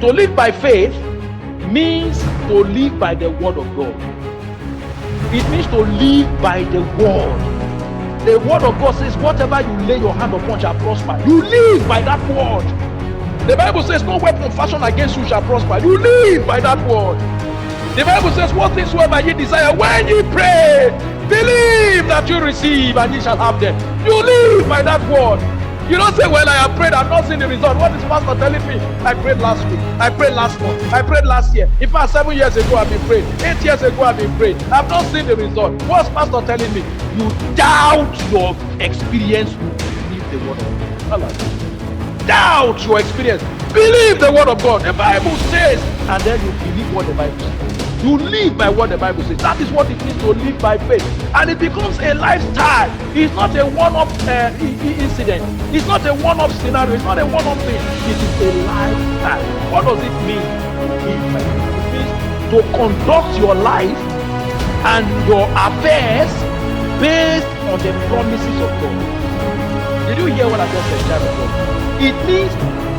To live by faith means to live by the word of God. It means to live by the word. The word of God says, whatever you lay your hand upon shall prosper. You live by that word. The Bible says, no weapon fashioned against you shall prosper. You live by that word. The Bible says, what things soever ye desire, when ye pray, believe that you receive and ye shall have them. You live by that word. You don't say, well, I have prayed, I've not seen the result. What is pastor telling me? I prayed last week, I prayed last month, I prayed last year. In fact, 7 years ago I've been praying, 8 years ago I've been praying. I've not seen the result. What's pastor telling me? You doubt your experience, you believe the word of God. Doubt your experience. Believe the word of God. The Bible says, and then you believe what the Bible says. You live by what the Bible says. That is what it means to live by faith. And it becomes a lifestyle. It's not a one-off incident. It's not a one-off scenario. It's not a one-off thing. It is a lifestyle. What does it mean to live by faith? It means to conduct your life and your affairs based on the promises of God. Did you hear what I just said, child of God? It means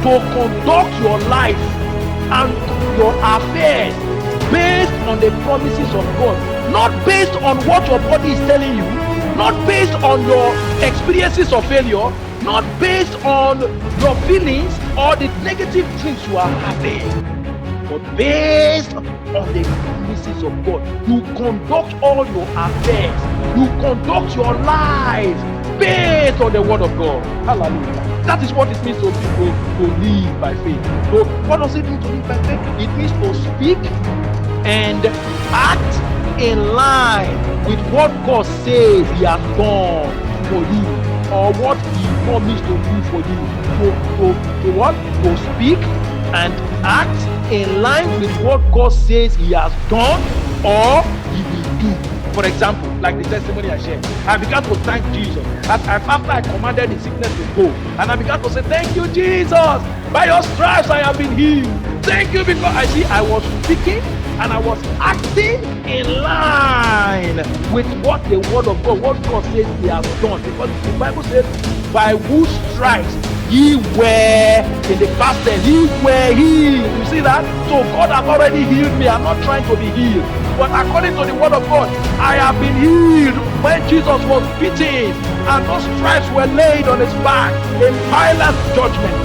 to conduct your life and your affairs based on the promises of God, not based on what your body is telling you, not based on your experiences of failure, not based on your feelings or the negative things you are having, but based on the promises of God. You conduct all your affairs, you conduct your life based on the word of God. Hallelujah. That is what it means to live by faith. So what does it mean to live by faith? It means to speak and act in line with what God says He has done for you, or what He promised to do for you. To what? To speak and act in line with what God says He has done or He will do. For example, like the testimony I shared, I began to thank Jesus. After I commanded the sickness to go, and I began to say, thank you, Jesus. By your stripes I have been healed. Thank you, because I was speaking and I was acting in line with what the word of God, what God says He has done. Because the Bible says, by whose stripes ye were, in the past tense, ye were healed. You see that? So God has already healed me. I'm not trying to be healed. But according to the word of God, I have been healed when Jesus was beaten and those stripes were laid on His back in Pilate's judgment.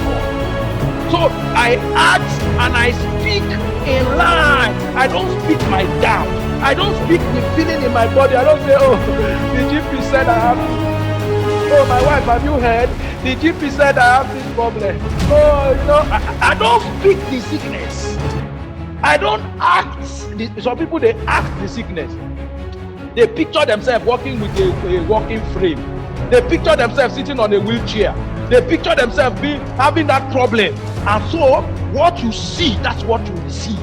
So I act and I speak in line. I don't speak my doubt. I don't speak the feeling in my body. I don't say, oh, the GP said I have this. Oh, my wife, have you heard? The GP said I have this problem. Oh, I don't speak the sickness. I don't act. Some people, they act the sickness. They picture themselves walking with a walking frame. They picture themselves sitting on a wheelchair. They picture themselves having that problem. And so, what you see, that's what you receive.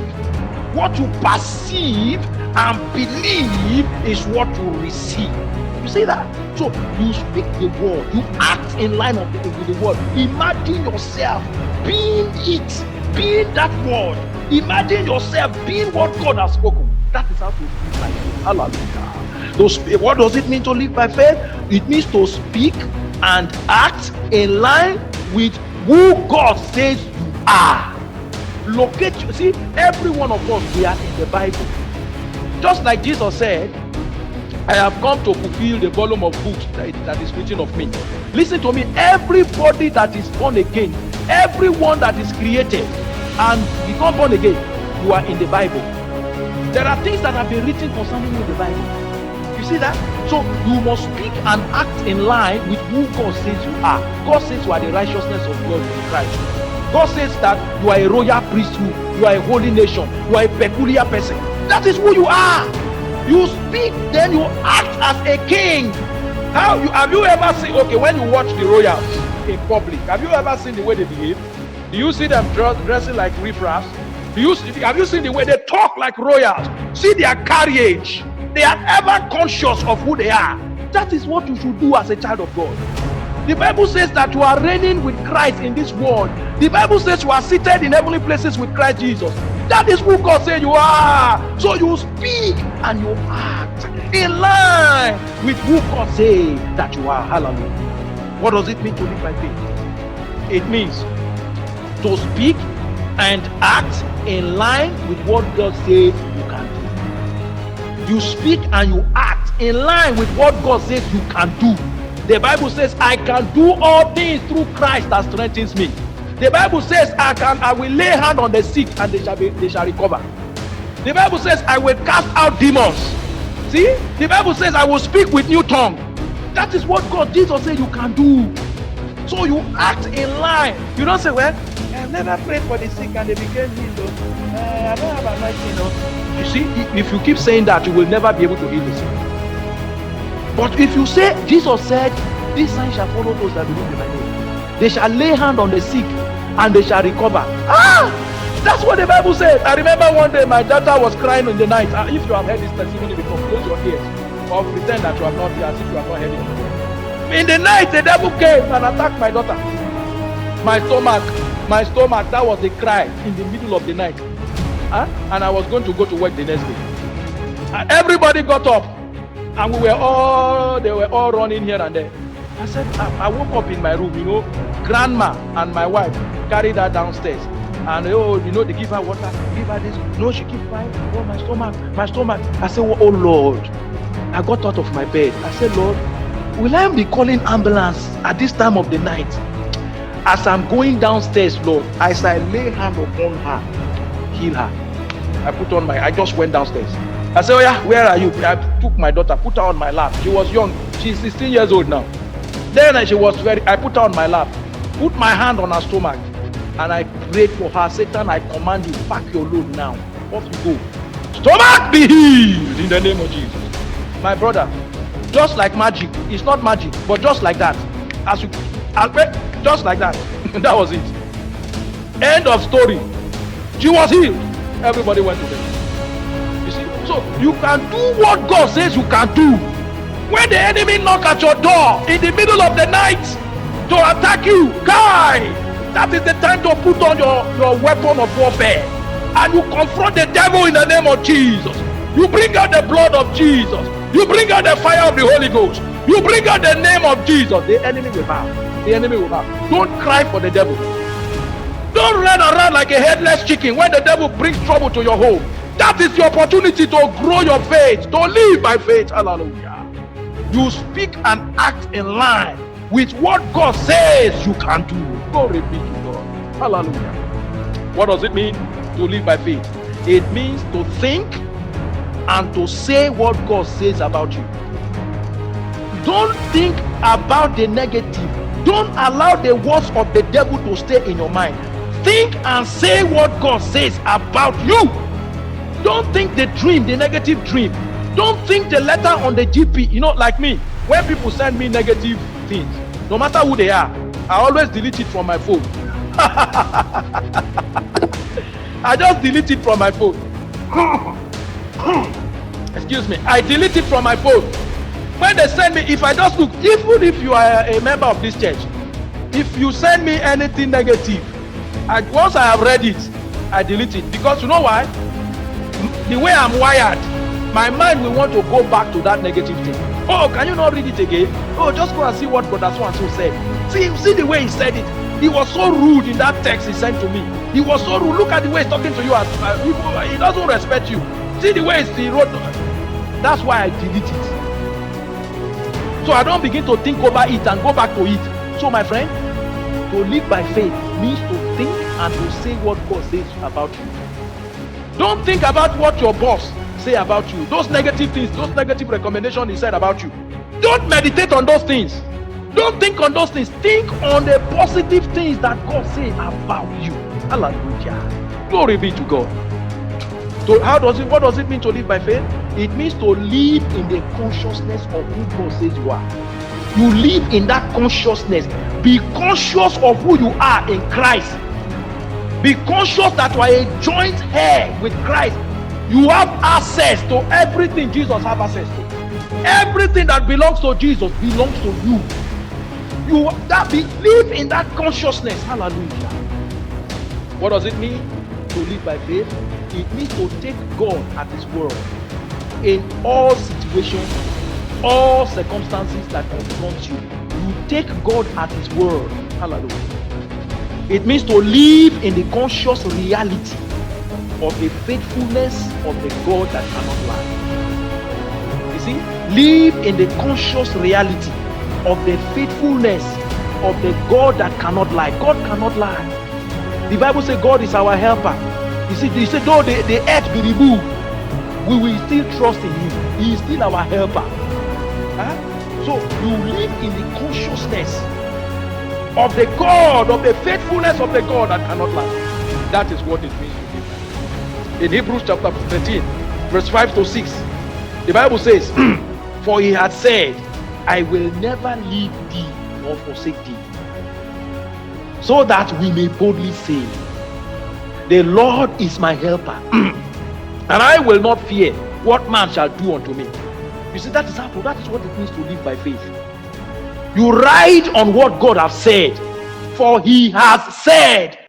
What you perceive and believe is what you receive. You see that? So, you speak the word. You act in line with the word. Imagine yourself being it, being that word. Imagine yourself being what God has spoken. That is how to live by faith. Hallelujah. What does it mean to live by faith? It means to speak and act in line with who God says you are. Locate you. See, every one of us, we are in the Bible. Just like Jesus said, I have come to fulfill the volume of books that is written of me. Listen to me. Everybody that is born again, everyone that is created and become born again, you are in the Bible. There are things that have been written concerning you in the Bible. You see that? So you must speak and act in line with who God says you are. God says you are the righteousness of God in Christ. God says that you are a royal priesthood, you are a holy nation, you are a peculiar person. That is who you are. You speak, then you act as a king. Have you ever seen, okay, when you watch the royals in public, have you ever seen the way they behave? Do you see them dressing like riffraffs? Have you seen the way they talk like royals? See their carriage. They are ever conscious of who they are. That is what you should do as a child of God. The Bible says that you are reigning with Christ in this world. The Bible says you are seated in heavenly places with Christ Jesus. That is who God says you are. So you speak and you act in line with who God says that you are. Hallelujah. What does it mean to live by faith? It means to speak and act in line with what God says you can do. You speak and you act in line with what God says you can do. The Bible says, I can do all things through Christ that strengthens me. The Bible says, I will lay hand on the sick and they shall recover. The Bible says, I will cast out demons. See, the Bible says, I will speak with new tongue. That is what God, Jesus said you can do. So you act in line. You don't say, well, I've never prayed for the sick and they became healed. I don't have anointing. You see, if you keep saying that, you will never be able to heal the sick. But if you say, Jesus said, these signs shall follow those that believe in my name. They shall lay hand on the sick and they shall recover. That's what the Bible says. I remember one day my daughter was crying in the night. If you have heard this testimony before, close your ears or pretend that you have not heard, as if you have not heard it before. In the night, the devil came and attacked my daughter. My stomach, that was the cry in the middle of the night. And I was going to go to work the next day. And everybody got up and they were all running here and there. I said, I woke up in my room, grandma and my wife carried her downstairs. And they give her water, give her this. No, she keep crying. Oh, my stomach. I said, oh Lord. I got out of my bed. I said, Lord, will I be calling ambulance at this time of the night? As I'm going downstairs, Lord, as I lay hand upon her, heal her. I just went downstairs. I said, oh yeah, where are you? I took my daughter, put her on my lap. She was young. She's 16 years old now. Then I put her on my lap, put my hand on her stomach, and I prayed for her. Satan, I command you, pack your load now. Off you go. Stomach be healed in the name of Jesus. My brother, just like magic. It's not magic, but just like that. Just like that. That was it. End of story. She was healed. Everybody went to bed. You see? So you can do what God says you can do. When the enemy knock at your door in the middle of the night to attack you, guy, that is the time to put on your weapon of warfare. And you confront the devil in the name of Jesus. You bring out the blood of Jesus. You bring out the fire of the Holy Ghost. You bring out the name of Jesus. The enemy will bow. The enemy will bow. Don't cry for the devil. Don't run around like a headless chicken when the devil brings trouble to your home. That is your opportunity to grow your faith, to live by faith. Hallelujah. You speak and act in line with what God says you can do. Glory be to God. Hallelujah. What does it mean to live by faith? It means to think and to say what God says about you. Don't think about the negative. Don't allow the words of the devil to stay in your mind. Think and say what God says about you. Don't think the dream, the negative dream. Don't think the letter on the GP. Like me, when people send me negative things, no matter who they are, I always delete it from my phone. I just delete it from my phone. Excuse me. I delete it from my phone. When they send me, if I just look, even if you are a member of this church, if you send me anything negative, once I have read it, I delete it. Because you know why? The way I'm wired, my mind will want to go back to that negative thing. Oh, can you not read it again? Oh, just go and see what brother so and so said. See the way he said it. He was so rude in that text he sent to me. He was so rude. Look at the way he's talking to you. He doesn't respect you. See the way he wrote. That's why I delete it. So I don't begin to think over it and go back to it. So my friend, to live by faith means to think and to say what God says about you. Don't think about what your boss say about you. Those negative things, those negative recommendations he said about you. Don't meditate on those things. Don't think on those things. Think on the positive things that God says about you. Hallelujah. Glory be to God. So what does it mean to live by faith? It means to live in the consciousness of who God says you are. You live in that consciousness. Be conscious of who you are in Christ. Be conscious that you are a joint heir with Christ. You have access to everything Jesus has access to. Everything that belongs to Jesus belongs to you. Live in that consciousness. Hallelujah. What does it mean to live by faith? It means to take God at His word in all situations, all circumstances that confront you. You take God at His word. Hallelujah. It means to live in the conscious reality of the faithfulness of the God that cannot lie. You see, live in the conscious reality of the faithfulness of the God that cannot lie. God cannot lie. The Bible says God is our helper. You see, though the earth be removed, we will still trust in him. He is still our helper. So you live in the consciousness of the God, of the faithfulness of the God that cannot lie. That is what it means to live. In Hebrews chapter 13, verse 5 to 6, the Bible says, for he had said, I will never leave thee nor forsake thee, so that we may boldly say, the Lord is my helper, and I will not fear what man shall do unto me. You see, that is what it means to live by faith. You ride on what God has said, for he has said.